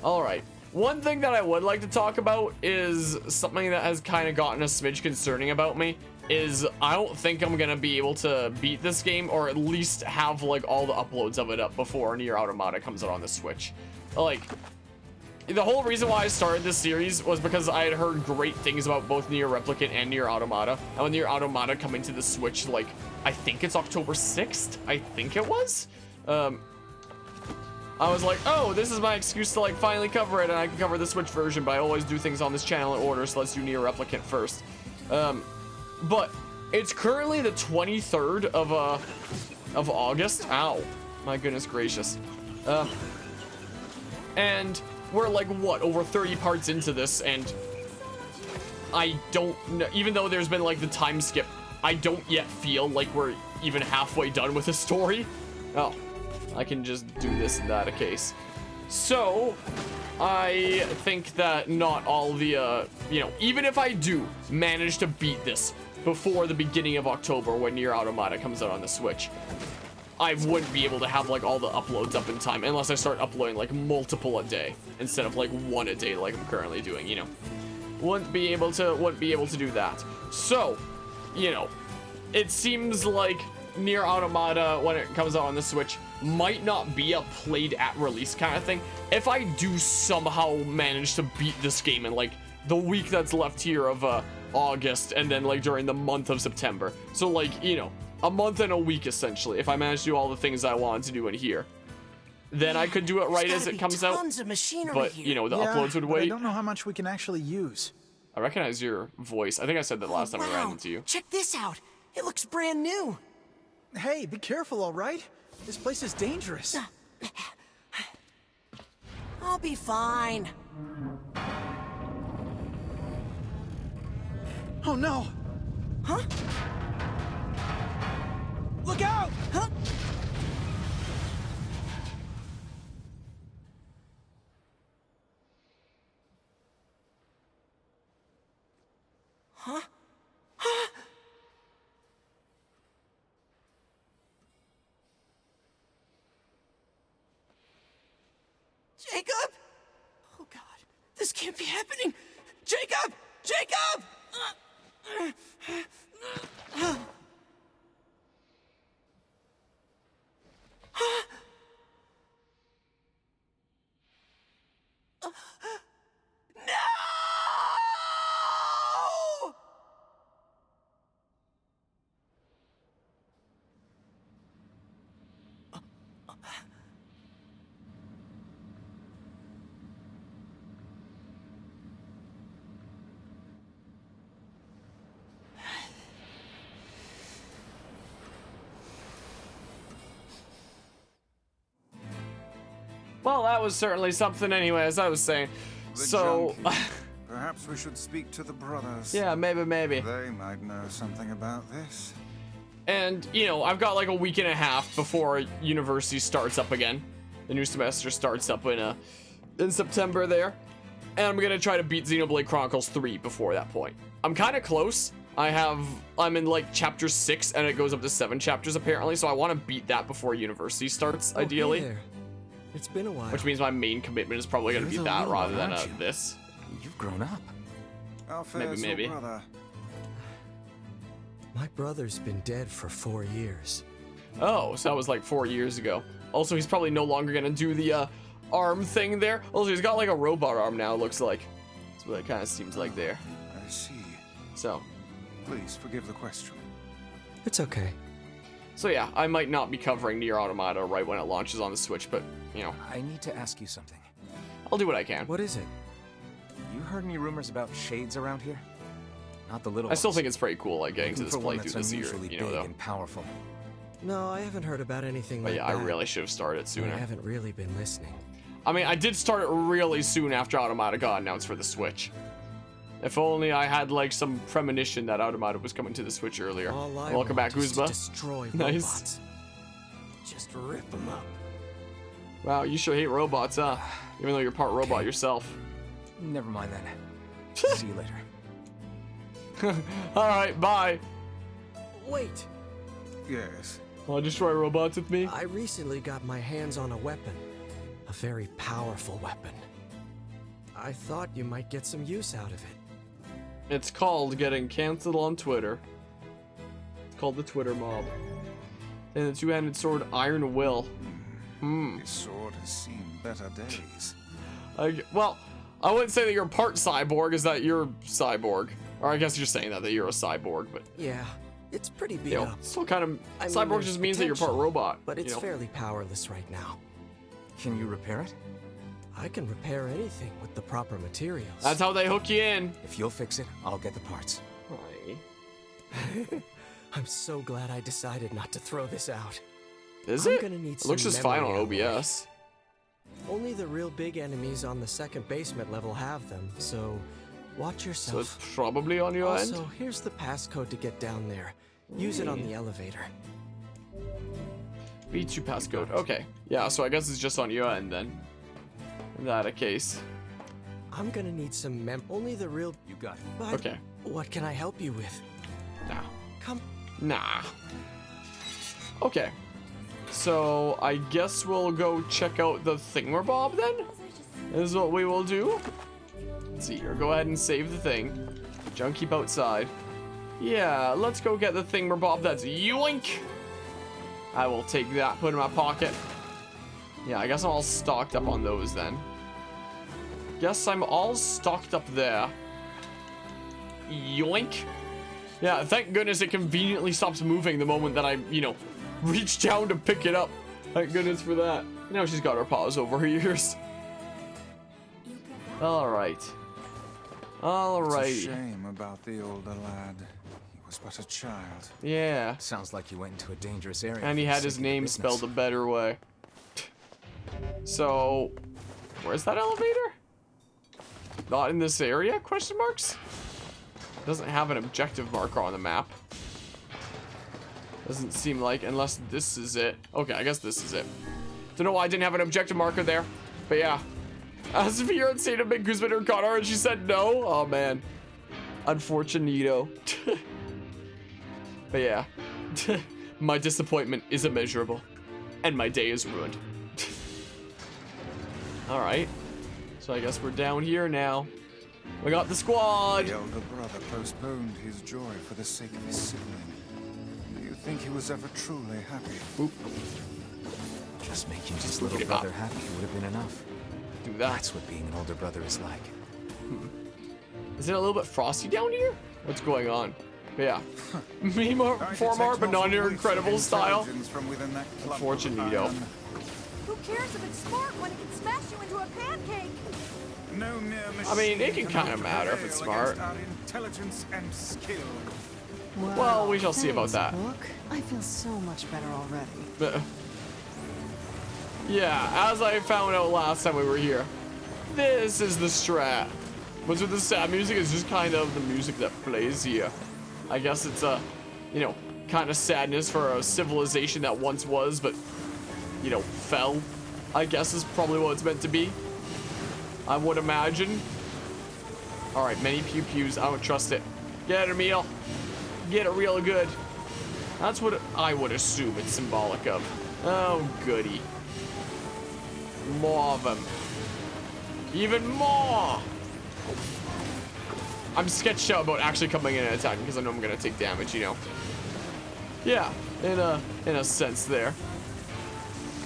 Alright. One thing that I would like to talk about is something that has kind of gotten a smidge concerning about me. Is I don't think I'm gonna be able to beat this game, or at least have like all the uploads of it up before NieR Automata comes out on the Switch. Like, the whole reason why I started this series was because I had heard great things about both NieR Replicant and NieR Automata. And when NieR Automata coming to the Switch, like, I think it's October 6th? I think it was? I was like, oh, this is my excuse to like finally cover it, and I can cover the Switch version, but I always do things on this channel in order, so let's do NieR Replicant first. But it's currently the 23rd of August. Ow, my goodness gracious. And we're like, what, over 30 parts into this, and I don't know, even though there's been like the time skip, I don't yet feel like we're even halfway done with the story. Oh, I can just do this in that case. So, I think that not all the, you know, even if I do manage to beat this before the beginning of October when NieR Automata comes out on the Switch, I wouldn't be able to have like all the uploads up in time unless I start uploading like multiple a day instead of like one a day like I'm currently doing, you know. Wouldn't be able to do that. So, you know, it seems like NieR Automata, when it comes out on the Switch, might not be a played at release kind of thing. If I do somehow manage to beat this game in like the week that's left here of August, and then like during the month of September, so like, you know, a month and a week essentially, if I manage to do all the things I wanted to do in here, then I could do it right as it comes out. But you know, the uploads would wait. I don't know how much we can actually use. I recognize your voice. I think I said that last time I ran into you. Check this out. It looks brand new. Hey, be careful, all right? This place is dangerous. I'll be fine. Oh no! Huh? Look out! Huh? Huh? Huh? Jacob? Oh God, this can't be happening. Jacob! Jacob! No! Well, that was certainly something anyway, as I was saying. So, perhaps we should speak to the brothers. yeah, maybe. They might know something about this. And, you know, I've got like a week and a half before university starts up again. The new semester starts up in September there. And I'm gonna try to beat Xenoblade Chronicles 3 before that point. I'm kind of close. I'm in like chapter 6 and it goes up to 7 chapters apparently, so I want to beat that before university starts, ideally. Hey there. It's been a while. Which means my main commitment is probably gonna be that rather than this. You've grown up. How fares Maybe. your brother? My brother's been dead for 4 years. Oh, so that was like 4 years ago. Also, he's probably no longer gonna do the arm thing there. Also, he's got like a robot arm now, it looks like. That's what it kind of seems like there. I see. So. Please forgive the question. It's okay. So yeah, I might not be covering NieR Automata right when it launches on the Switch, but, you know, I need to ask you something. I'll do what I can. What is it? You heard any rumors about shades around here? Not the little I still ones. think it's pretty cool, like, getting to Looking this for one playthrough that's this year, unusually you know, big though. and powerful. No, I haven't heard about anything But like yeah, that. I really should have started I sooner. haven't really been listening. I mean, I did start it really soon after Automata got announced for the Switch. If only I had, like, some premonition that Automata was coming to the Switch earlier. All I Welcome back, want is to Guzma. destroy Nice. robots. Just rip them up. Wow, you sure hate robots, huh? Even though you're part robot yourself. Never mind then. See you later. Alright, bye. Wait, Yes. Wanna destroy robots with me? I recently got my hands on a weapon. A very powerful weapon. I thought you might get some use out of it. It's called getting canceled on Twitter. It's called the Twitter mob. And the two-handed sword, Iron Will. This sword has seen better days. Well, I wouldn't say that you're part cyborg, is that you're cyborg. Or I guess you're saying that you're a cyborg, but... Yeah, it's pretty beat You know, up. still kind of... I mean, cyborg there's just means that you're part potential, robot. But it's you know? fairly powerless right now. Can you repair it? I can repair anything with the proper materials. That's how they hook you in. If you'll fix it, I'll get the parts. Right. I'm so glad I decided not to throw this out. Is I'm it? gonna need It looks some just fine on memory alloy. OBS. Only the real big enemies on the second basement level have them, so watch So yourself. it's probably on your end. Also, here's the passcode to get down there. Use it on the elevator. B2 passcode. Okay. Yeah, so I guess it's just on your end then. In that case. I'm gonna need some only the real. You got it. But Okay. what can I help you with? Nah. Come. Nah. Okay. So I guess we'll go check out the thingamabob then? Is what we will do. Let's see here. Go ahead and save the thing. Junk keep outside. Yeah, let's go get the thingamabob. That's yoink. I will take that, put it in my pocket. Yeah, I guess I'm all stocked up on those then. Guess I'm all stocked up there. Yoink. Yeah, thank goodness it conveniently stops moving the moment that I, you know, reach down to pick it up. Thank goodness for that. Now she's got her paws over her ears. Alright. It's a Alright. shame about the older lad. He was but a child. Yeah. Sounds like you went into a dangerous area. And he for the had his sake of the name business. spelled a better way. So, where's that elevator? Not in this area? Question marks? Doesn't have an objective marker on the map. Doesn't seem like, unless this is it. Okay, I guess this is it. Don't know why I didn't have an objective marker there. But yeah. As if you're insane to make Guzman or Connor and she said no. Oh man. Unfortunito. But yeah. My disappointment is immeasurable. And my day is ruined. Alright. So I guess we're down here now. We got the squad. The elder brother postponed his joy for the sake of his sibling. Do you think he was ever truly happy? Oop. Just making his little Look at that. brother happy would have been enough. Do that. That's what being an older brother is like. Is it a little bit frosty down here? What's going on? But yeah. Meme art, I form art, detect but not in your novel incredible voice of style. intelligence from within that clump of Fortunito. iron. Who cares if it's smart when it can smash you into a pancake? No mere I mean, it machine can kinda matter if it's prevail smart. against our intelligence and skill. Well, we shall see about Thanks, that. Book. I feel so much better already. But, yeah, as I found out last time we were here, this is the strat. What's with the sad music is just kind of the music that plays here. I guess it's a, you know, kind of sadness for a civilization that once was, but, you know, fell. I guess is probably what it's meant to be. I would imagine. All right, many pew pews. I don't trust it. Get it, Emil. Get it real good. That's what I would assume it's symbolic of. Oh, goody. More of them. Even more. I'm sketched out about actually coming in and attacking because I know I'm gonna take damage, you know. Yeah, in a sense there.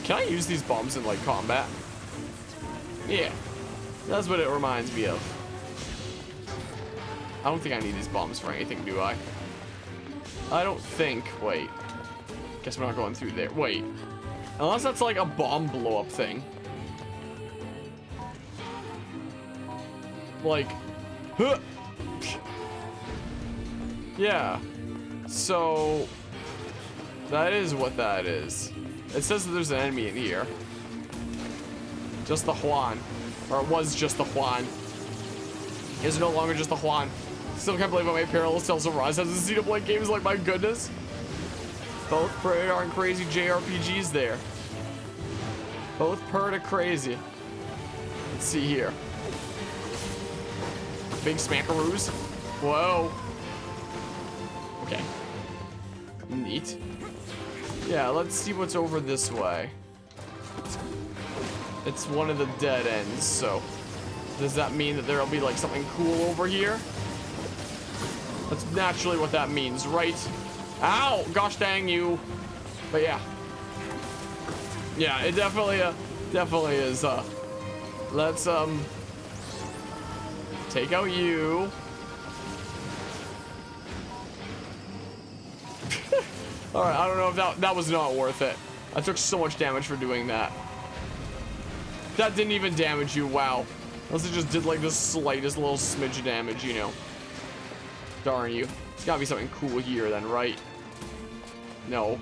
Can I use these bombs in like combat? Yeah, that's what it reminds me of. I don't think I need these bombs for anything, do I? I don't think. Wait. Guess we're not going through there. Wait. Unless that's like a bomb blow up thing. Like, huh. Yeah. So that is what that is. It says that there's an enemy in here. Just the Juan. Or it was just the Juan. Is no longer just the Juan. Still can't believe I made Parallels Tales of Rise as a Xenoblade games, like my goodness. Both pretty darn crazy JRPGs there. Both pretty crazy. Let's see here. Big smackaroos. Whoa. Okay. Neat. Yeah, let's see what's over this way. It's one of the dead ends, so Does that mean that there'll be like something cool over here? That's naturally what that means, right? Ow! Gosh dang you. But yeah. Yeah, it definitely is, let's, take out you. Alright, I don't know if that was not worth it. I took so much damage for doing that. That didn't even damage you, wow. Unless it just did like the slightest little smidge of damage, you know. Darn you. There's gotta be something cool here then, right? No.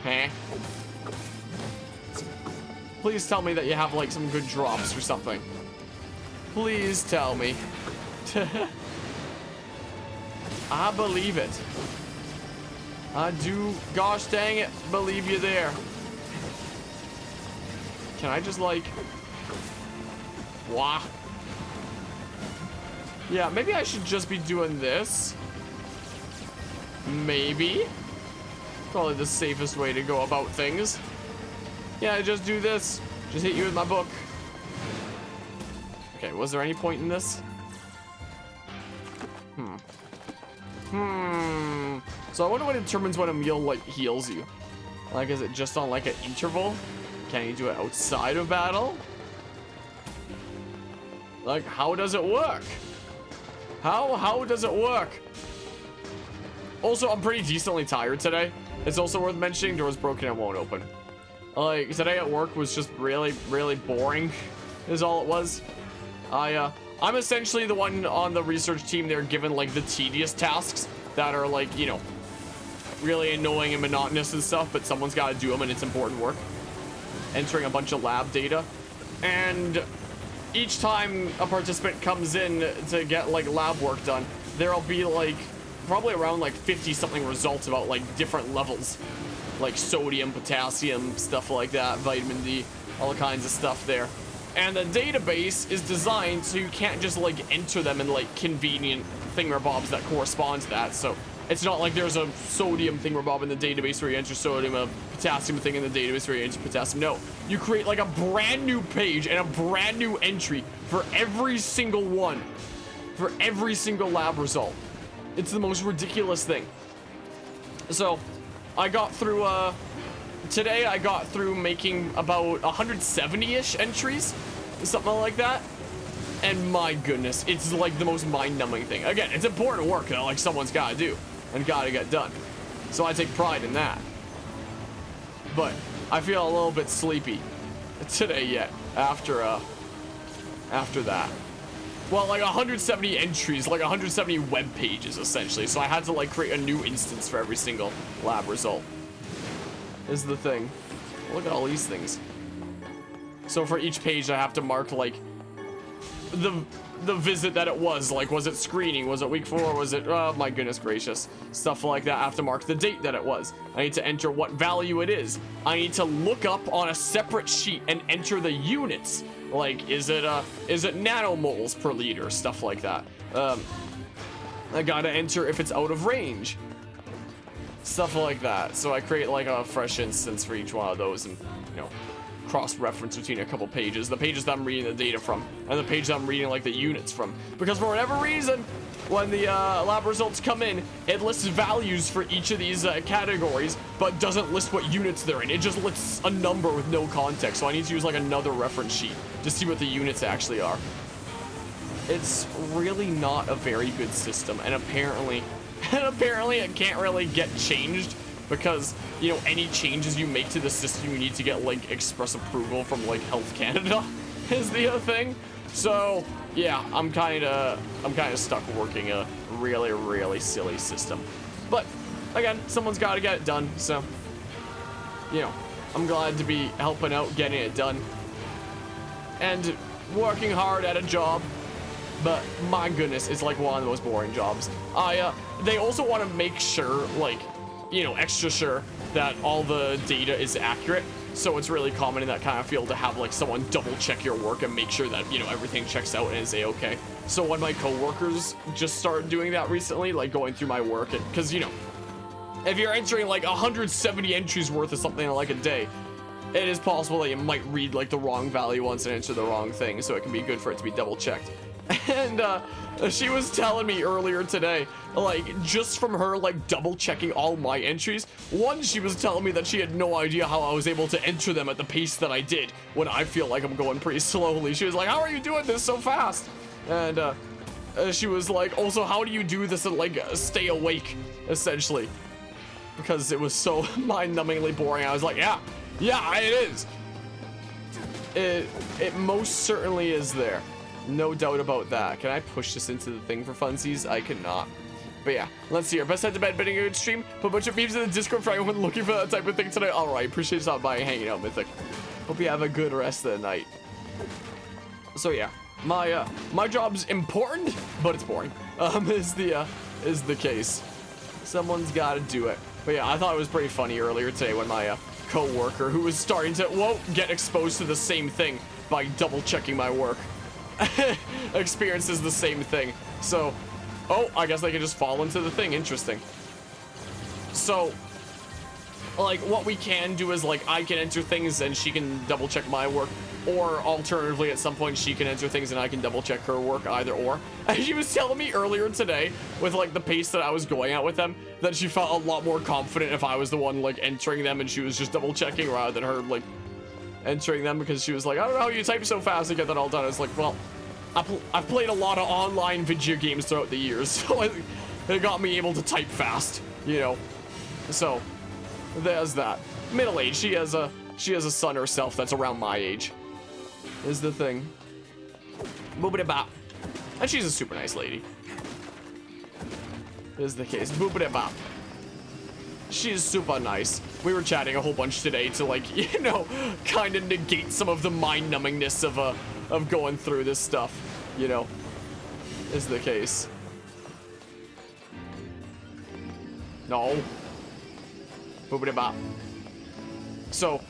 Huh? Please tell me that you have like some good drops or something. Please tell me. I believe it. I do, gosh dang it, believe you there. Can I just like... Wah. Yeah, maybe I should just be doing this. Maybe. Probably the safest way to go about things. Yeah, just do this. Just hit you with my book. Okay, was there any point in this? So I wonder what determines when a meal like heals you. Like, is it just on like an interval? Can you do it outside of battle? Like, how does it work? How does it work? Also, I'm pretty decently tired today. It's also worth mentioning doors broken and won't open. Like, today at work was just really, really boring, is all it was. I'm essentially the one on the research team. They're given like the tedious tasks that are like, you know, really annoying and monotonous and stuff, but someone's got to do them and it's important work. Entering a bunch of lab data. And each time a participant comes in to get like lab work done, there'll be like probably around like 50 something results about like different levels, like sodium, potassium, stuff like that, vitamin D, all kinds of stuff there. And the database is designed so you can't just like enter them in like convenient thingamabobs that correspond to that. So it's not like there's a sodium thingamabob in the database where you enter sodium, a potassium thing in the database where you enter potassium. No, you create like a brand new page and a brand new entry for every single one, for every single lab result. It's the most ridiculous thing. So I got through, today I got through making about 170-ish entries, something like that. And my goodness, it's like the most mind-numbing thing. Again, it's important work that like someone's got to do and got to get done. So I take pride in that. But I feel a little bit sleepy today yet after that. Well, like 170 entries, like 170 web pages essentially. So I had to like create a new instance for every single lab result. Is the thing. Look at all these things. So for each page I have to mark like the visit that it was. Like, was it screening? Was it week 4? Was it, oh my goodness gracious. Stuff like that. I have to mark the date that it was. I need to enter what value it is. I need to look up on a separate sheet and enter the units. Like, is it nanomoles per liter? Stuff like that. I gotta enter if it's out of range. Stuff like that. So I create like a fresh instance for each one of those and, you know, cross-reference between a couple pages. The pages that I'm reading the data from and the page that I'm reading like the units from. Because for whatever reason, when the lab results come in, it lists values for each of these categories, but doesn't list what units they're in. It just lists a number with no context. So I need to use like another reference sheet to see what the units actually are. It's really not a very good system, and apparently it can't really get changed because, you know, any changes you make to the system, you need to get like express approval from like Health Canada is the other thing. So yeah, I'm kind of stuck working a really, really silly system. But again, someone's got to get it done. So, you know, I'm glad to be helping out getting it done and working hard at a job. But my goodness, it's like one of the most boring jobs. They also want to make sure, like, you know, extra sure that all the data is accurate. So it's really common in that kind of field to have like someone double check your work and make sure that, you know, everything checks out and is a-okay. So one of my coworkers just started doing that recently, like going through my work, and because, you know, if you're entering like 170 entries worth of something in like a day, it is possible that you might read like the wrong value once and enter the wrong thing, so it can be good for it to be double checked. And she was telling me earlier today, like, just from her like double checking all my entries, one, she was telling me that she had no idea how I was able to enter them at the pace that I did when I feel like I'm going pretty slowly. She was like, how are you doing this so fast? And she was like, also, how do you do this and like stay awake, essentially? Because it was so mind-numbingly boring. I was like, yeah, it is. It most certainly is there. No doubt about that. Can I push this into the thing for funsies? I cannot. But yeah, let's see here. Best head to bed, bidding a good stream. Put a bunch of memes in the Discord for anyone looking for that type of thing tonight. All right, appreciate you stopping by and hanging out, Mythic. Hope you have a good rest of the night. So yeah, my job's important, but it's boring. Is the case. Someone's got to do it. But yeah, I thought it was pretty funny earlier today when my co-worker, who was starting to get exposed to the same thing by double checking my work, experiences the same thing. So, I guess they can just fall into the thing. Interesting. So, like, what we can do is, like, I can enter things and she can double check my work, or alternatively, at some point, she can enter things and I can double check her work, either or. And she was telling me earlier today, with, like, the pace that I was going at with them, that she felt a lot more confident if I was the one, like, entering them and she was just double checking rather than her, like, entering them, because she was like, I don't know how you type so fast to get that all done. It's like, well, I've played a lot of online video games throughout the years, so it got me able to type fast, you know. So there's that. Middle age. She has a son herself that's around my age. Is the thing. Boopity bop. And she's a super nice lady. Is the case. Boopity bop. She's super nice. We were chatting a whole bunch today to, like, you know, kind of negate some of the mind-numbingness of going through this stuff, you know, is the case. No. Boopity bop. So,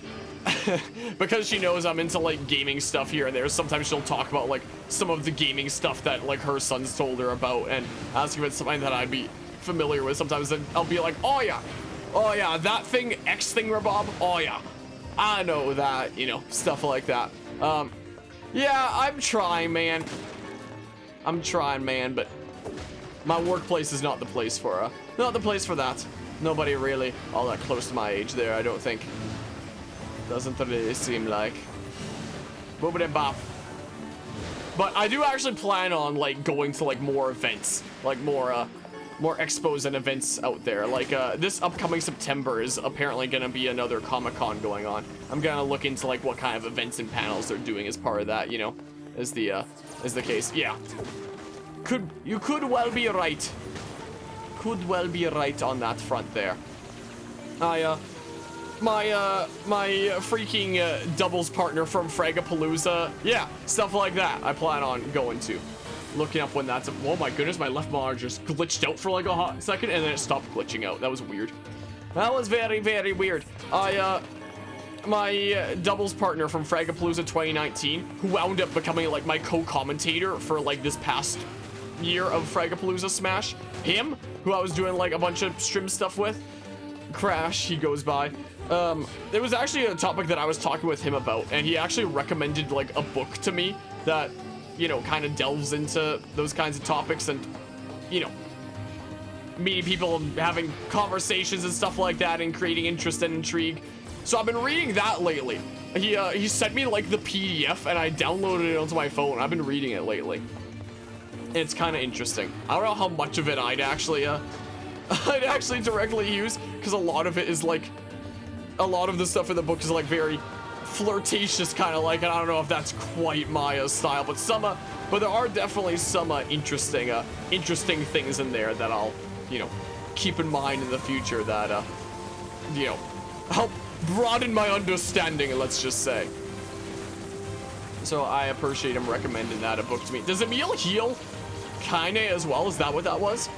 because she knows I'm into, like, gaming stuff here and there, sometimes she'll talk about, like, some of the gaming stuff that, like, her sons told her about and ask if it's something that I'd be familiar with. Sometimes then I'll be like, oh yeah, that thing, X thing, Rabob, oh yeah, I know that, you know, stuff like that. Yeah, I'm trying, man, but my workplace is not the place for, that. Nobody really all that close to my age there, I don't think. Doesn't really seem like. Boopity bop. But I do actually plan on, like, going to, like, more events, like more expos and events out there. Like, this upcoming September is apparently gonna be another Comic-Con going on. I'm gonna look into, like, what kind of events and panels they're doing as part of that, you know, is the case. Yeah. You could well be right. Could well be right on that front there. My freaking doubles partner from Fragapalooza, yeah, stuff like that I plan on going to. Looking up when that's, oh my goodness, my left monitor just glitched out for like a hot second and then it stopped glitching out. That was weird. That was very, very weird. My doubles partner from Fragapalooza 2019, who wound up becoming like my co-commentator for like this past year of Fragapalooza Smash, him, who I was doing like a bunch of stream stuff with, Crash, he goes by. It was actually a topic that I was talking with him about, and he actually recommended like a book to me that, you know, kind of delves into those kinds of topics and, you know, meeting people and having conversations and stuff like that and creating interest and intrigue. So I've been reading that lately. He sent me like the PDF and I downloaded it onto my phone. I've been reading it lately. And it's kind of interesting. I don't know how much of it I'd actually directly use, because a lot of it is like, a lot of the stuff in the book is like very flirtatious kind of like, and I don't know if that's quite my style, but but there are definitely some interesting things in there that I'll, you know, keep in mind in the future that, you know, help broaden my understanding, let's just say. So I appreciate him recommending that a book to me. Does Emil heal kinda as well? Is that what that was?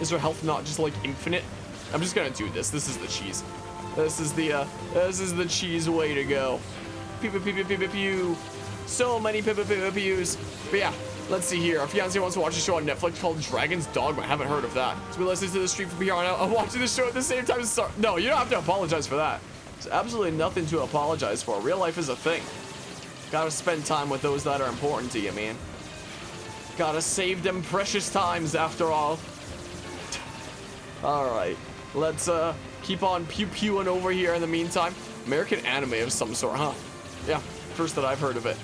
Is her health not just like infinite? I'm just gonna do this. This is the cheese. This is the cheese way to go. Pew pew pew pew pew pew pew. So many pew pew pew pew pews. But yeah, let's see here. Our fiance wants to watch a show on Netflix called Dragon's Dogma. I haven't heard of that. So we listen to the stream from here on out. I'm watching the show at the same time. No, you don't have to apologize for that. There's absolutely nothing to apologize for. Real life is a thing. Gotta spend time with those that are important to you, man. Gotta save them precious times after all. Alright, let's keep on pew-pewing over here in the meantime. American anime of some sort, huh? Yeah, first that I've heard of it.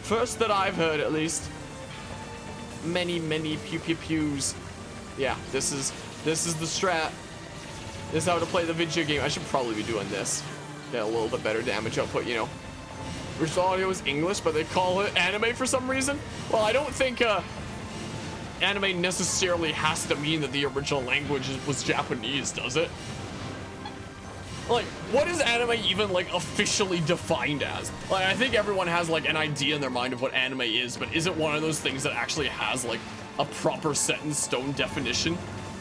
First that I've heard, at least. Many pew-pew-pews. Yeah, this is the strat. This is how to play the video game. I should probably be doing this. Get a little bit better damage output, you know. Which audio is English, but they call it anime for some reason. Well, I don't think anime necessarily has to mean that the original language was Japanese, does it? Like, what is anime even, like, officially defined as? Like, I think everyone has, like, an idea in their mind of what anime is, but is it one of those things that actually has, like, a proper set-in-stone definition?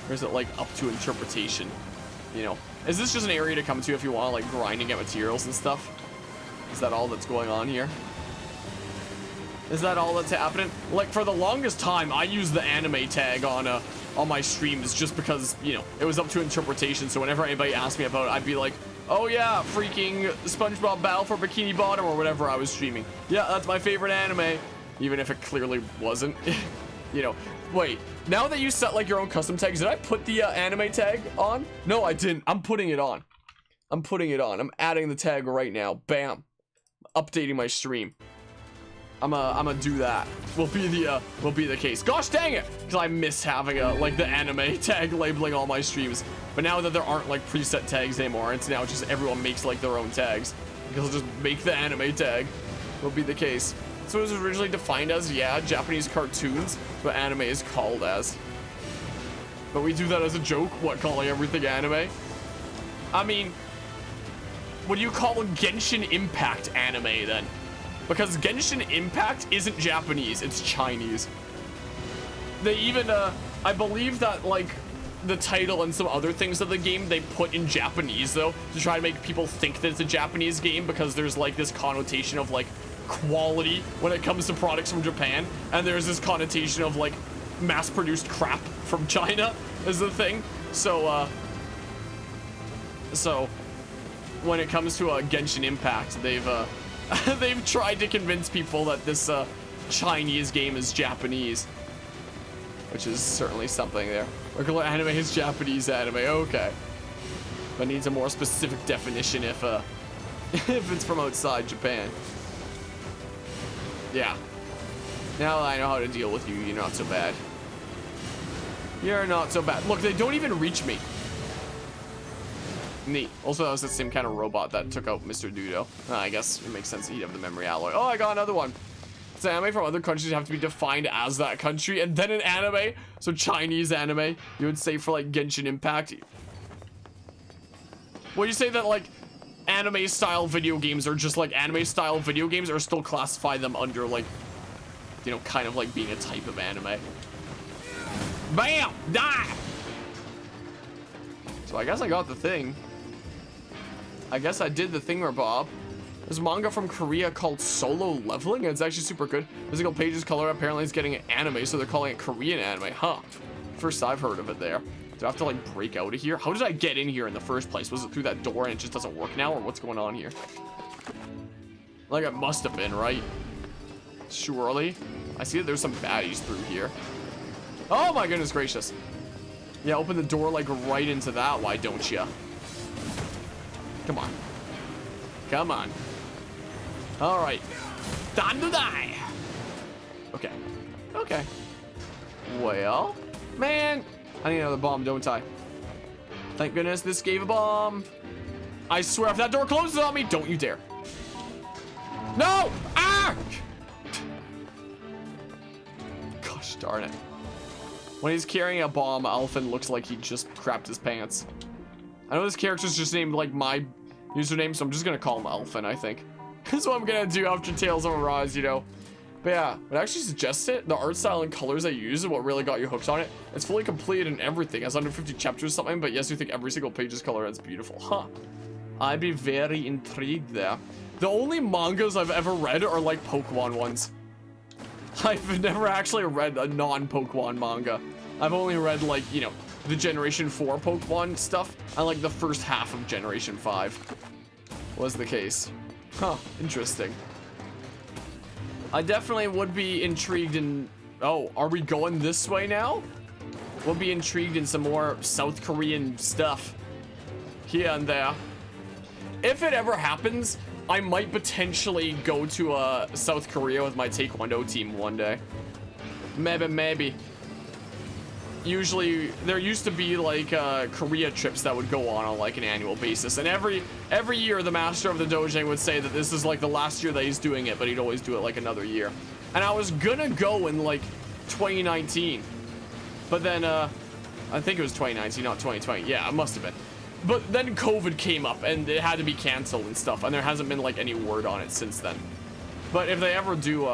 Or is it, like, up to interpretation? You know? Is this just an area to come to if you want to, like, grind and get materials and stuff? Is that all that's going on here? Is that all that's happening? Like, for the longest time, I used the anime tag on my streams just because, you know, it was up to interpretation. So whenever anybody asked me about it, I'd be like, oh yeah, freaking SpongeBob Battle for Bikini Bottom or whatever I was streaming. Yeah, that's my favorite anime. Even if it clearly wasn't. You know, wait, now that you set like your own custom tags, did I put the anime tag on? No, I didn't. I'm putting it on. I'm putting it on. I'm adding the tag right now. Bam. Updating my stream. I'm gonna do that. Will be the case. Gosh dang it! Because I miss having like the anime tag labeling all my streams. But now that there aren't like preset tags anymore, it's now just everyone makes like their own tags. Because I'll just make the anime tag. Will be the case. So it was originally defined as, yeah, Japanese cartoons, but anime is called as. But we do that as a joke. What, calling everything anime? I mean, what do you call Genshin Impact anime then? Because Genshin Impact isn't Japanese, it's Chinese. They even, I believe that, like, the title and some other things of the game they put in Japanese, though, to try to make people think that it's a Japanese game, because there's, like, this connotation of, like, quality when it comes to products from Japan, and there's this connotation of, like, mass-produced crap from China, is the thing. So, when it comes to Genshin Impact, they've they've tried to convince people that this Chinese game is Japanese, which is certainly something there. Regular anime is Japanese anime, okay, but needs a more specific definition if if it's from outside Japan. Yeah. Now that I know how to deal with you, you're not so bad. You're not so bad. Look, they don't even reach me. Neat. Also, that was the same kind of robot that took out Mr. Dudo. I guess it makes sense that he'd have the memory alloy. Oh, I got another one. So anime from other countries have to be defined as that country, and then an anime. So Chinese anime, you would say for like Genshin Impact. Would you say that like anime style video games are just like anime style video games, or still classify them under like, you know, kind of like being a type of anime? Bam! Die! So I guess I got the thing. I guess I did the thingamabob. There's a manga from Korea called Solo Leveling, and it's actually super good. Physical pages color apparently is getting an anime, so they're calling it Korean anime, huh? First I've heard of it there. Do I have to like break out of here? How did I get in here in the first place? Was it through that door and it just doesn't work now, or what's going on here? Like it must have been, right? Surely. I see that there's some baddies through here. Oh my goodness gracious. Yeah, open the door like right into that, why don't you? Come on. Come on. Alright. Time to die! Okay. Okay. Well, man, I need another bomb, don't I? Thank goodness this gave a bomb. I swear, if that door closes on me, don't you dare. No! Ah! Gosh darn it. When he's carrying a bomb, Alphen looks like he just crapped his pants. I know this character's just named like my username, so I'm just gonna call him Alphen, I think. That's what I'm gonna do after Tales of Arise, you know. But yeah, it actually suggests it. The art style and colors they use is what really got you hooked on it. It's fully completed and everything. It has under 50 chapters or something, but yes, you think every single page is color. It's beautiful. Huh. I'd be very intrigued there. The only mangas I've ever read are like Pokemon ones. I've never actually read a non-Pokemon manga. I've only read like, you know, the Generation 4 Pokemon stuff, and like the first half of Generation 5 was the case. Huh, interesting. I definitely would be intrigued in... Oh, are we going this way now? We'll be intrigued in some more South Korean stuff here and there. If it ever happens, I might potentially go to South Korea with my Taekwondo team one day. Maybe. Usually, there used to be like Korea trips that would go on like an annual basis, and every year the master of the Dojang would say that this is like the last year that he's doing it, but he'd always do it like another year. And I was gonna go in like 2019, but then I think it was 2019, not 2020. Yeah, it must have been. But then COVID came up and it had to be canceled and stuff, and there hasn't been like any word on it since then. But if they ever do,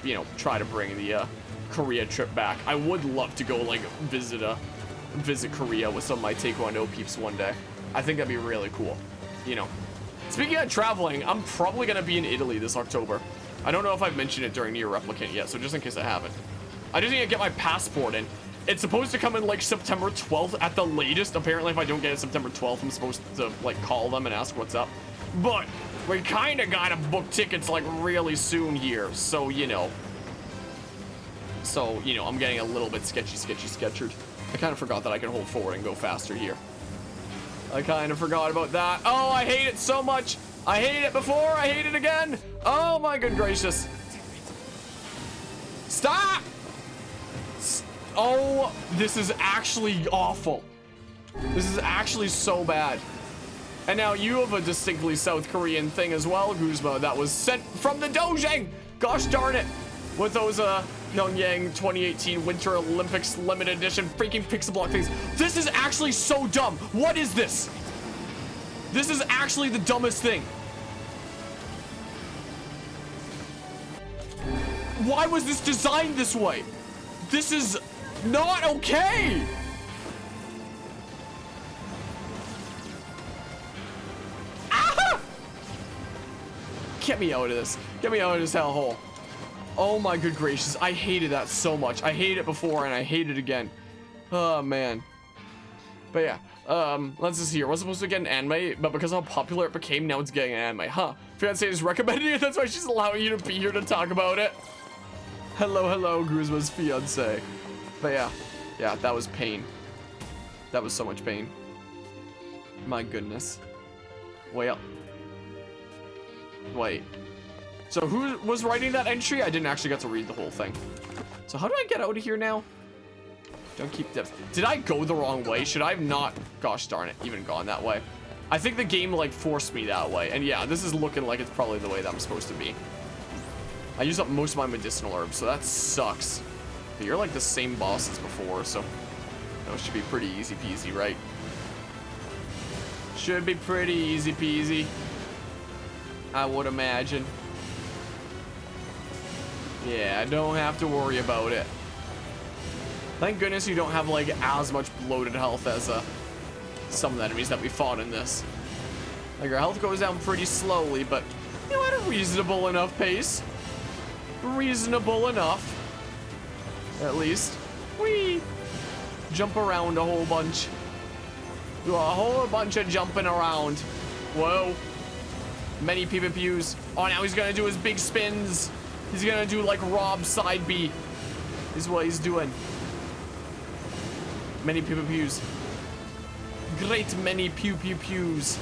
you know, try to bring the Korea trip back, I would love to go like visit Korea with some of my Taekwondo peeps one day. I think that'd be really cool. You know, speaking of traveling, I'm probably gonna be in Italy this October. I don't know if I've mentioned it during NieR Replicant yet, so just in case I haven't, I just need to get my passport in. It's supposed to come in like September 12th at the latest. Apparently, if I don't get it September 12th, I'm supposed to like call them and ask what's up. But we kind of gotta book tickets like really soon here, so you know. So, you know, I'm getting a little bit sketchered. I kind of forgot that I can hold forward and go faster here. I kind of forgot about that. Oh, I hate it so much. I hated it before. I hate it again. Oh, my good gracious. Stop. Oh, this is actually awful. This is actually so bad. And now you have a distinctly South Korean thing as well, Guzma, that was sent from the Dojang. Gosh darn it. With those, Pyongyang 2018 Winter Olympics limited edition freaking pixel block things. This is actually so dumb. What is this? This is actually the dumbest thing. Why was this designed this way? This is not okay. Ah! Get me out of this. Get me out of this hellhole. Oh my good gracious, I hated that so much. I hated it before and I hate it again. Oh man. But yeah, let's just see. We're supposed to get an anime, but because of how popular it became, now it's getting an anime. Huh. Fiance is recommending it, that's why she's allowing you to be here to talk about it. Hello, Guzma's fiance. But yeah, that was pain. That was so much pain. My goodness. Wait. So who was writing that entry? I didn't actually get to read the whole thing. So how do I get out of here now? Don't keep depth. Did I go the wrong way? Should I have not, gosh darn it, even gone that way? I think the game like forced me that way. And yeah, this is looking like it's probably the way that I'm supposed to be. I used up most of my medicinal herbs, so that sucks. But you're like the same boss as before, so that should be pretty easy peasy, right? Should be pretty easy peasy, I would imagine. Yeah, I don't have to worry about it. Thank goodness you don't have like as much bloated health as some of the enemies that we fought in this. Like our health goes down pretty slowly, but you know, at a reasonable enough pace. Reasonable enough. At least. Whee! Jump around a whole bunch. Do a whole bunch of jumping around. Whoa. Many pew-pews. Oh, now he's gonna do his big spins. He's gonna do like Rob side B. Is what he's doing. Many pew-pews. Great many pew-pews.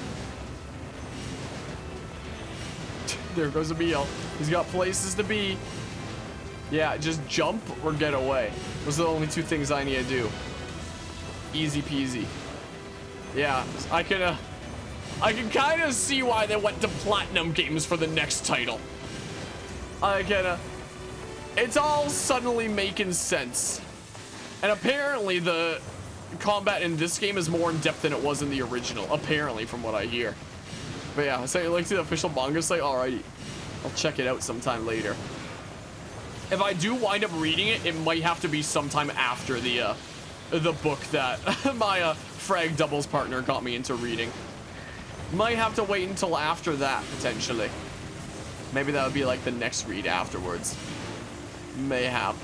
There goes Emil. He's got places to be. Yeah, just jump or get away. Those are the only two things I need to do. Easy peasy. Yeah, I can kind of see why they went to Platinum Games for the next title. It's all suddenly making sense. And apparently the combat in this game is more in depth than it was in the original, apparently, from what I hear. But yeah, so you like the official manga site? Alrighty. I'll check it out sometime later. If I do wind up reading it, it might have to be sometime after the book that my frag doubles partner got me into reading. Might have to wait until after that, potentially. Maybe that would be like the next read afterwards. Mayhap.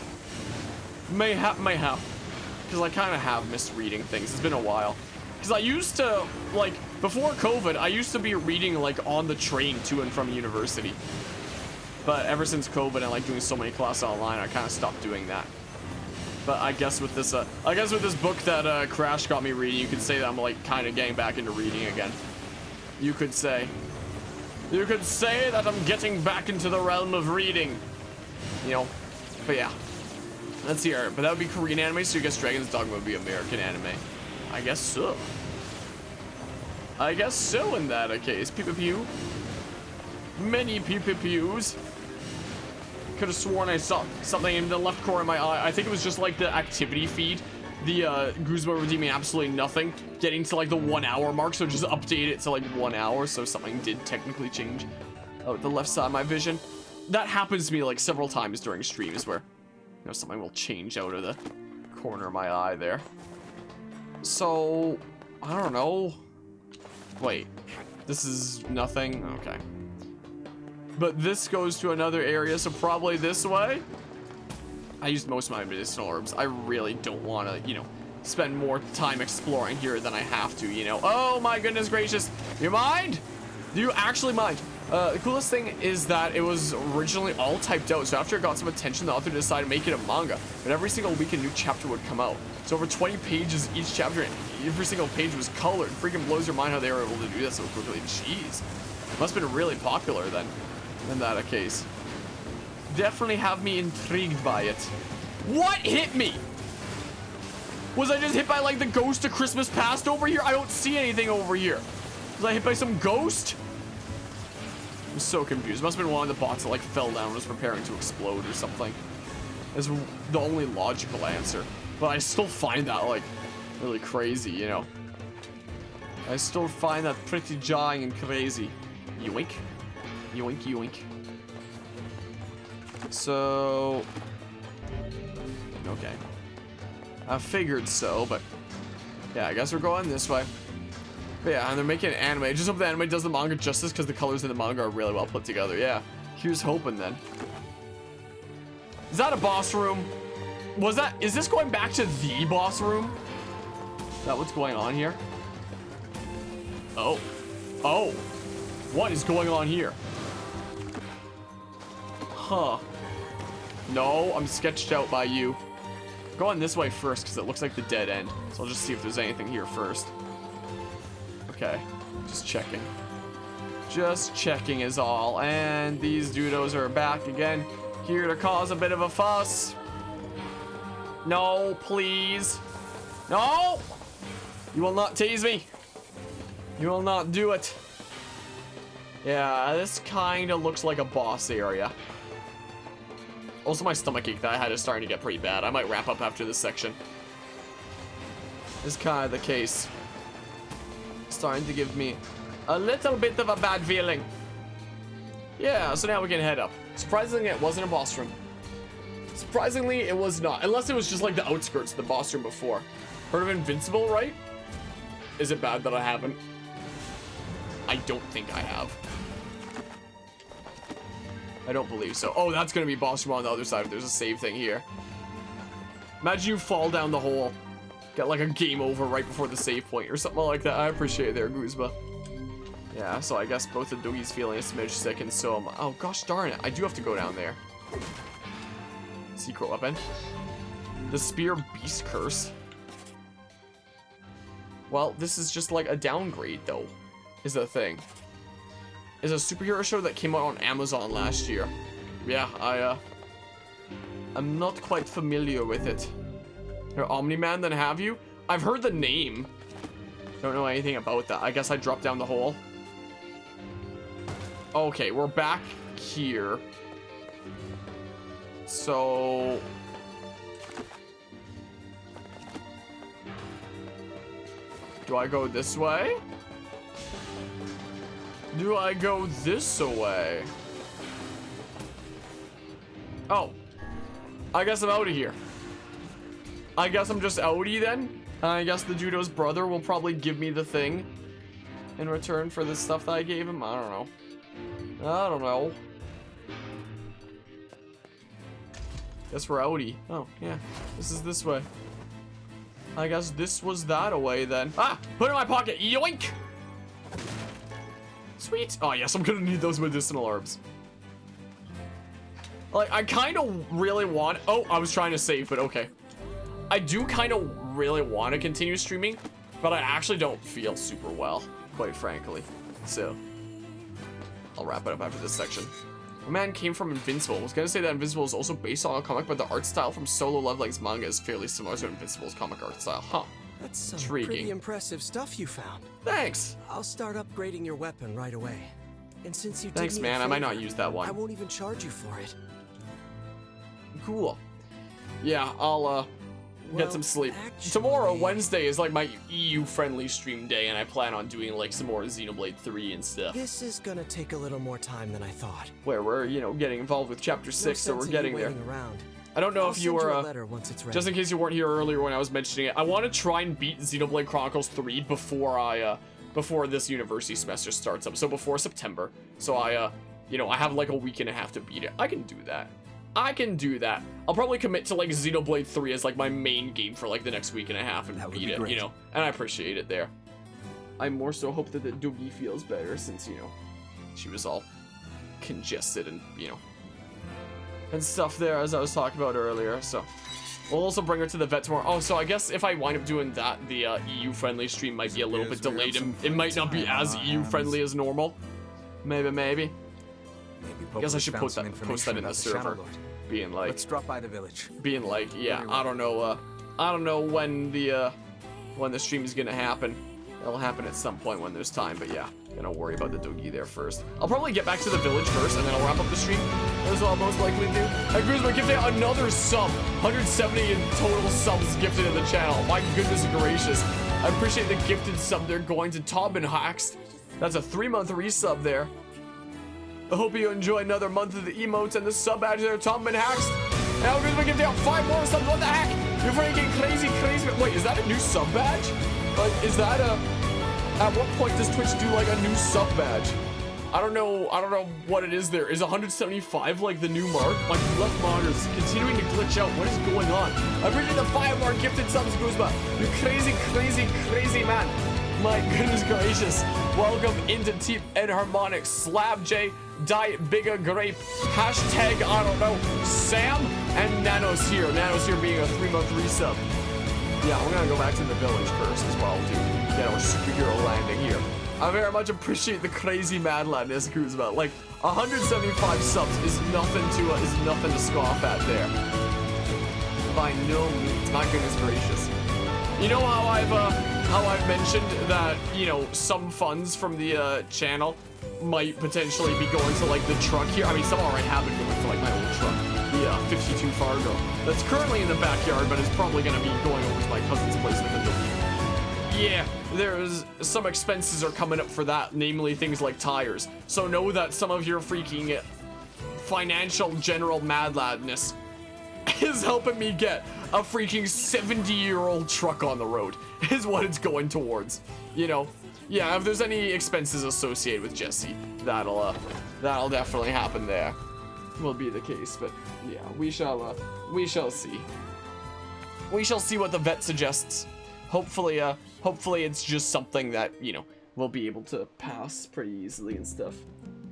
because I kind of have missed reading things. It's been a while. Because I used to, like, before COVID, I used to be reading, like, on the train to and from university. But ever since COVID and, like, doing so many classes online, I kind of stopped doing that. But I guess with this, book that Crash got me reading, you could say that I'm, like, kind of getting back into reading again. You could say. You could say that I'm getting back into the realm of reading. You know, but yeah. Let's see here. But that would be Korean anime, so you guess Dragon's Dogma would be American anime. I guess so. I guess so in that case. Pew pew pew. Many pew pew pews. Could have sworn I saw something in the left corner of my eye. I think it was just like the activity feed. The Guzma redeeming absolutely nothing. Getting to like the 1 hour mark, so just update it to like 1 hour, so something did technically change. Oh, the left side of my vision. That happens to me like several times during streams where, you know, something will change out of the corner of my eye there. So, I don't know. Wait, this is nothing? Okay. But this goes to another area, so probably this way? I used most of my medicinal herbs. I really don't want to, you know, spend more time exploring here than I have to, you know. Oh my goodness gracious. You mind? Do you actually mind? The coolest thing is that it was originally all typed out, so after it got some attention, the author decided to make it a manga. But every single week a new chapter would come out. So over 20 pages each chapter, and every single page was colored. Freaking blows your mind how they were able to do that so quickly. Jeez. Must have been really popular then, in that case. Definitely have me intrigued by it. What hit me? Was I just hit by like the ghost of Christmas past over here? I don't see anything over here. Was I hit by some ghost? I'm so confused. Must have been one of the bots that like fell down and was preparing to explode or something. Is the only logical answer. But I still find that like really crazy, you know. I still find that pretty jarring and crazy. Yoink. Yoink, yoink. So... okay. I figured so, but... yeah, I guess we're going this way. But yeah, and they're making an anime. I just hope the anime does the manga justice because the colors in the manga are really well put together. Yeah, here's hoping then. Is that a boss room? Is this going back to the boss room? Is that what's going on here? Oh. Oh. What is going on here? Huh. No, I'm sketched out by you. I'm going this way first because it looks like the dead end. So I'll just see if there's anything here first. Okay, just checking. Just checking is all. And these dudos are back again, here to cause a bit of a fuss. No, please. No! You will not tease me. You will not do it. Yeah, this kind of looks like a boss area. Also, my stomach ache that I had is starting to get pretty bad. I might wrap up after this section. This is kind of the case. Starting to give me a little bit of a bad feeling. Yeah, so now we can head up. Surprisingly, it wasn't a boss room. Surprisingly, it was not. Unless it was just like the outskirts of the boss room before. Heard of Invincible, right? Is it bad that I haven't? I don't think I have. I don't believe so. Oh, that's gonna be boss room on the other side if there's a save thing here. Imagine you fall down the hole. Get like a game over right before the save point or something like that. I appreciate it there, Guzma. Yeah, so I guess both of Doogie's feeling a smidge sick and so am I. Oh gosh darn it, I do have to go down there. Secret weapon. The Spear Beast Curse. Well, this is just like a downgrade though, is the thing. It's a superhero show that came out on Amazon last year. Yeah, I'm not quite familiar with it. You're Omni-Man, then have you? I've heard the name. Don't know anything about that. I guess I dropped down the hole. Okay, we're back here. So... do I go this way? Do I go this way? Oh. I guess I'm out of here. I guess I'm just outie then. I guess the Judo's brother will probably give me the thing in return for the stuff that I gave him. I don't know. I don't know. Guess we're outie. Oh, yeah. This is this way. I guess this was that away then. Ah, put it in my pocket. Yoink. Sweet. Oh yes, I'm gonna need those medicinal herbs. Like, I kind of really want... Oh, I was trying to save, but okay. I do kind of really want to continue streaming, but I actually don't feel super well, quite frankly. So, I'll wrap it up after this section. A man came from Invincible. I was going to say that Invincible is also based on a comic, but the art style from Solo Leveling's manga is fairly similar to Invincible's comic art style. Huh. That's some Intriguing. pretty impressive stuff you found. Thanks. I'll start upgrading your weapon right away. And since you Thanks, did me a man. I might favor, not use that one. I won't even charge you for it. Cool. Yeah, I'll get some sleep. Tomorrow, Wednesday, is like my EU-friendly stream day, and I plan on doing like some more Xenoblade 3 and stuff. This is gonna take a little more time than I thought. Where we're, you know, getting involved with Chapter 6, so we're getting there. Around. I don't know I'll if you send were, a letter once it's ready. just in case you weren't here earlier when I was mentioning it, I want to try and beat Xenoblade Chronicles 3 before before this university semester starts up, so before September. So you know, I have like a week and a half to beat it. I can do that. I can do that. I'll probably commit to like Xenoblade 3 as like my main game for like the next week and a half and beat it, you know, and I appreciate it there. I more so hope that the Doogie feels better since, you know, she was all congested and, you know, and stuff there as I was talking about earlier, so. We'll also bring her to the vet tomorrow. Oh, so I guess if I wind up doing that, the EU-friendly stream might be a little bit delayed. It might not be as EU-friendly as normal. Maybe. I guess I should post that in the server. Being like, let's drop by the village. Being like, yeah, I don't know when the stream is gonna happen. It'll happen at some point when there's time, but yeah, gonna worry about the Doogie there first. I'll probably get back to the village first, and then I'll wrap up the stream. That's what I'll most likely do. And Guzma gifting another sub. 170 in total subs gifted in the channel. My goodness gracious. I appreciate the gifted sub there going to Tom and Haxed. That's a 3-month resub there. I hope you enjoy another month of the emotes and the sub badge there, Tom and Haxed. Now Guzma gifting out 5 more subs. What the heck? You're freaking crazy. Wait, is that a new sub badge? Like, is that at what point does Twitch do like a new sub badge? I don't know what it is there. Is 175 like the new mark? My left monitor's continuing to glitch out. What is going on? I appreciate the 5 more gifted subs, Guzma. You crazy man. My goodness gracious. Welcome into Teep and Harmonic. Slab J, Diet Bigga Grape, hashtag I don't know, Sam, and Nano's here. Nano's here being a 3-month resub. Yeah, we're gonna go back to the village first as well to get our superhero landing here. I very much appreciate the crazy mad ladness Kuzma. Like 175 subs is nothing to scoff at there. By no means, my goodness gracious. You know how I've mentioned that, you know, some funds from the channel might potentially be going to like the truck here. I mean, some already have been going to like my old truck. The 52 Fargo that's currently in the backyard, but is probably going to be going over to my cousin's place with a Doogie. Yeah, there's some expenses are coming up for that, namely things like tires. So know that some of your freaking financial general mad ladness is helping me get a freaking 70-year-old truck on the road is what it's going towards. You know, yeah, if there's any expenses associated with Jesse, that'll definitely happen there. Will be the case, but yeah, we shall see. We shall see what the vet suggests. Hopefully it's just something that, you know, we'll be able to pass pretty easily and stuff.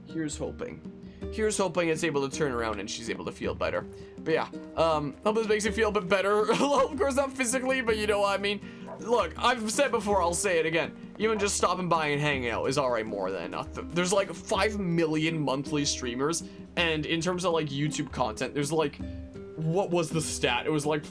Here's hoping it's able to turn around and she's able to feel better. But yeah, hope this makes you feel a bit better. Of course not physically, but you know what I mean. Look, I've said before, I'll say it again. Even just stopping by and hanging out is already more than enough. There's like 5 million monthly streamers, and in terms of like YouTube content, there's like, what was the stat? It was like,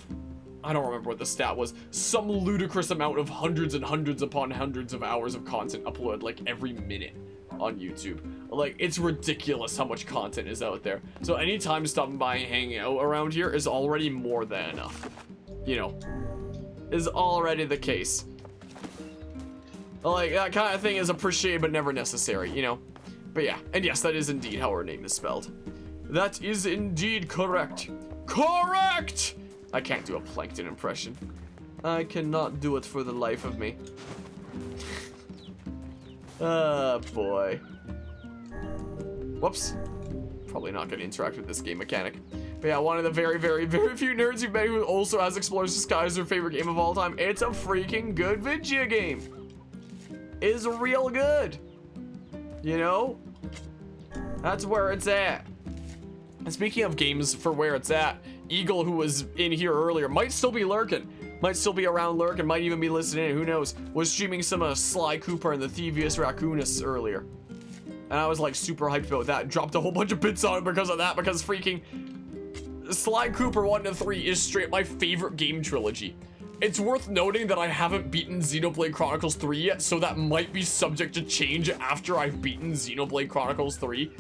I don't remember what the stat was. Some ludicrous amount of hundreds and hundreds upon hundreds of hours of content uploaded like every minute on YouTube. Like, it's ridiculous how much content is out there. So anytime stopping by and hanging out around here is already more than enough. You know, is already the case. Like, that kind of thing is appreciated but never necessary, you know? But yeah, and yes, that is indeed how her name is spelled. That is indeed correct. Correct! I can't do a Plankton impression. I cannot do it for the life of me. Oh, boy. Whoops. Probably not going to interact with this game mechanic. But yeah, one of the very, very, very few nerds you've met who also has Explorers of Sky as their favorite game of all time. It's a freaking good video game. It's real good. You know? That's where it's at. And speaking of games for where it's at, Eagle, who was in here earlier, might still be lurking. Might still be around lurking, might even be listening in, who knows. Was streaming some Sly Cooper and the Thievius Raccoonus earlier. And I was like super hyped about that. Dropped a whole bunch of bits on it because of that, because freaking Sly Cooper 1 to 3 is straight my favorite game trilogy. It's worth noting that I haven't beaten Xenoblade Chronicles 3 yet, so that might be subject to change after I've beaten Xenoblade Chronicles 3.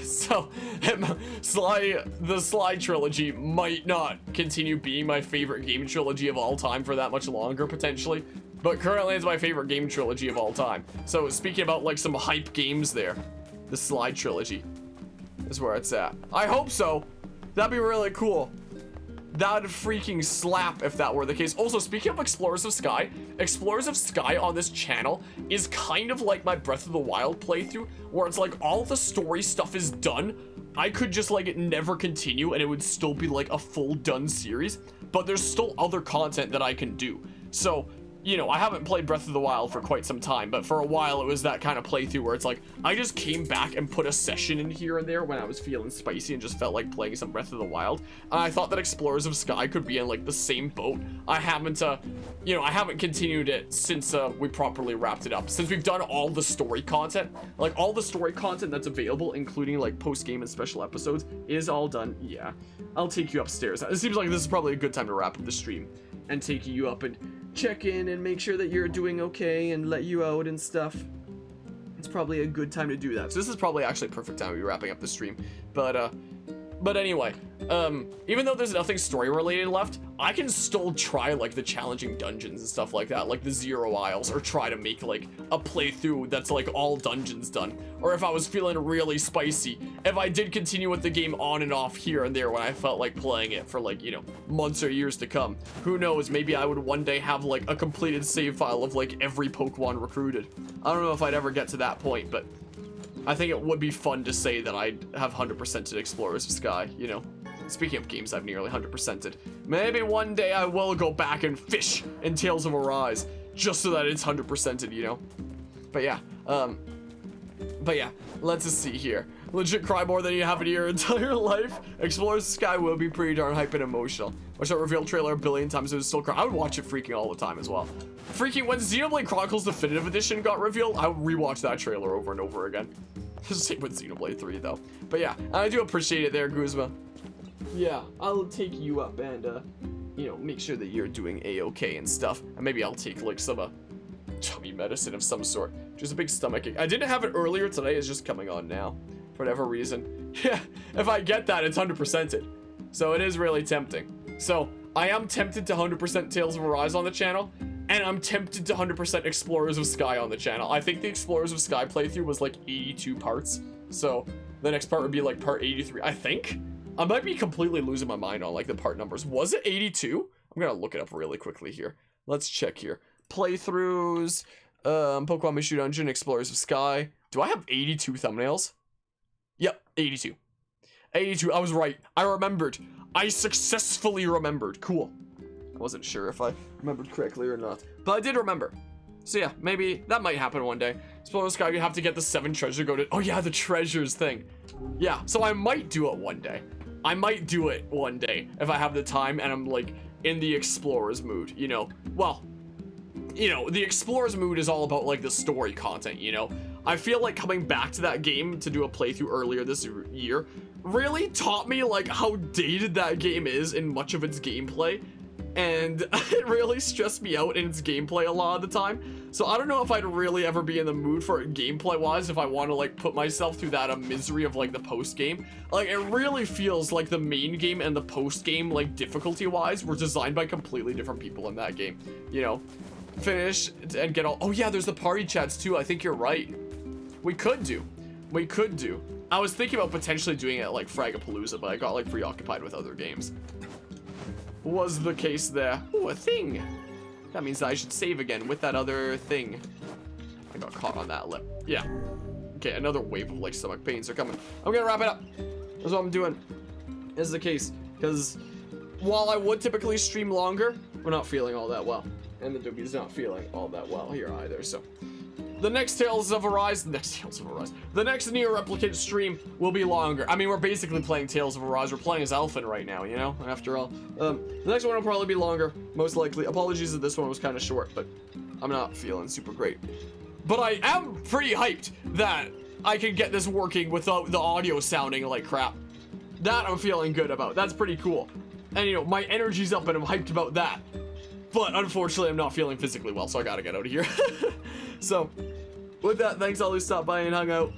So, the Sly trilogy might not continue being my favorite game trilogy of all time for that much longer, potentially. But currently it's my favorite game trilogy of all time. So, speaking about, like, some hype games there, the Sly trilogy is where it's at. I hope so. That'd be really cool. That'd freaking slap if that were the case. Also, speaking of Explorers of Sky on this channel is kind of like my Breath of the Wild playthrough, where it's like all the story stuff is done. I could just like never continue and it would still be like a full done series, but there's still other content that I can do. So, you know, I haven't played Breath of the Wild for quite some time, but for a while it was that kind of playthrough where it's like, I just came back and put a session in here and there when I was feeling spicy and just felt like playing some Breath of the Wild. And I thought that Explorers of Sky could be in like the same boat. I haven't continued it since we properly wrapped it up. Since we've done all the story content, like all the story content that's available, including like post-game and special episodes, is all done. Yeah, I'll take you upstairs. It seems like this is probably a good time to wrap up the stream and take you up and check in and make sure that you're doing okay and let you out and stuff. It's probably a good time to do that. So this is probably actually a perfect time to be wrapping up the stream. But anyway, even though there's nothing story related left, I can still try like the challenging dungeons and stuff like that, like the Zero Isles, or try to make like a playthrough that's like all dungeons done. Or if I was feeling really spicy, if I did continue with the game on and off here and there when I felt like playing it for like, you know, months or years to come, who knows, maybe I would one day have like a completed save file of like every Pokemon recruited. I don't know if I'd ever get to that point, but I think it would be fun to say that I'd have 100%ed Explorers of Sky, you know. Speaking of games I've nearly 100%ed, maybe one day I will go back and fish in Tales of Arise, just so that it's 100%ed, you know. But yeah, let's just see here. Legit cry more than you have in your entire life. Explorers of Sky will be pretty darn hype and emotional. Watch that reveal trailer a billion times, it was still cry. I would watch it freaking all the time as well. Freaking, when Xenoblade Chronicles Definitive Edition got revealed, I would rewatch that trailer over and over again. Same with Xenoblade 3 though. But yeah, I do appreciate it there, Guzma. Yeah, I'll take you up and, you know, make sure that you're doing a-okay and stuff. And maybe I'll take like some, tummy medicine of some sort. Just a big stomach ache. I didn't have it earlier today, it's just coming on now. For whatever reason. Yeah, if I get that, it's 100%ed. So it is really tempting. So, I am tempted to 100% Tales of Arise on the channel. And I'm tempted to 100% Explorers of Sky on the channel. I think the Explorers of Sky playthrough was like 82 parts. So the next part would be like part 83, I think. I might be completely losing my mind on like the part numbers. Was it 82? I'm gonna look it up really quickly here. Let's check here. Playthroughs, Pokemon Mystery Dungeon, Explorers of Sky. Do I have 82 thumbnails? Yep, 82. 82, I was right. I remembered. I successfully remembered. Cool. I wasn't sure if I remembered correctly or not, but I did remember. So yeah, maybe that might happen one day. Explorers of Sky, you have to get the 7 treasure, go to, oh yeah, the treasures thing. Yeah, so I might do it one day. I might do it one day if I have the time and I'm like in the Explorers mood, you know. Well, you know, the Explorers mood is all about like the story content, you know. I feel like coming back to that game to do a playthrough earlier this year really taught me like how dated that game is in much of its gameplay. And it really stressed me out in its gameplay a lot of the time. So I don't know if I'd really ever be in the mood for it gameplay wise if I want to like put myself through that misery of like the post game. Like it really feels like the main game and the post game like difficulty wise were designed by completely different people in that game. You know, finish and get all, oh yeah, there's the party chats too. I think you're right. We could do. I was thinking about potentially doing it like Fragapalooza, but I got like preoccupied with other games. Was the case there. Ooh, a thing. That means that I should save again with that other thing. I got caught on that lip. Yeah. Okay, another wave of like stomach pains are coming. I'm gonna wrap it up. That's what I'm doing. This is the case. Because while I would typically stream longer, we're not feeling all that well. And the Doobie's not feeling all that well here either, so. The next the next NieR Replicant stream will be longer. I mean, we're basically playing Tales of Arise. We're playing as Elfin right now, you know, after all. The next one will probably be longer, most likely. Apologies that this one was kind of short, but I'm not feeling super great. But I am pretty hyped that I can get this working without the audio sounding like crap. That I'm feeling good about. That's pretty cool. And, you know, my energy's up and I'm hyped about that. But unfortunately, I'm not feeling physically well, so I gotta get out of here. So, with that, thanks all who stopped by and hung out.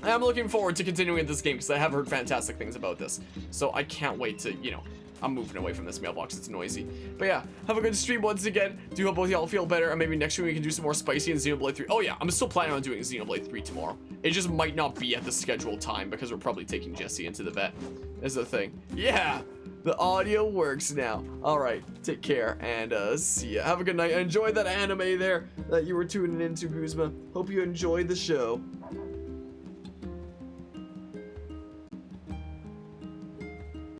I'm looking forward to continuing this game because I have heard fantastic things about this. So I can't wait to, you know, I'm moving away from this mailbox, it's noisy. But yeah, have a good stream once again. Do hope both y'all feel better, and maybe next week we can do some more spicy and Xenoblade 3. Oh yeah, I'm still planning on doing Xenoblade 3 tomorrow. It just might not be at the scheduled time because we're probably taking Jesse into the vet, is the thing. Yeah! The audio works now. Alright, take care, and see ya. Have a good night. Enjoy that anime there that you were tuning into, Guzma. Hope you enjoyed the show.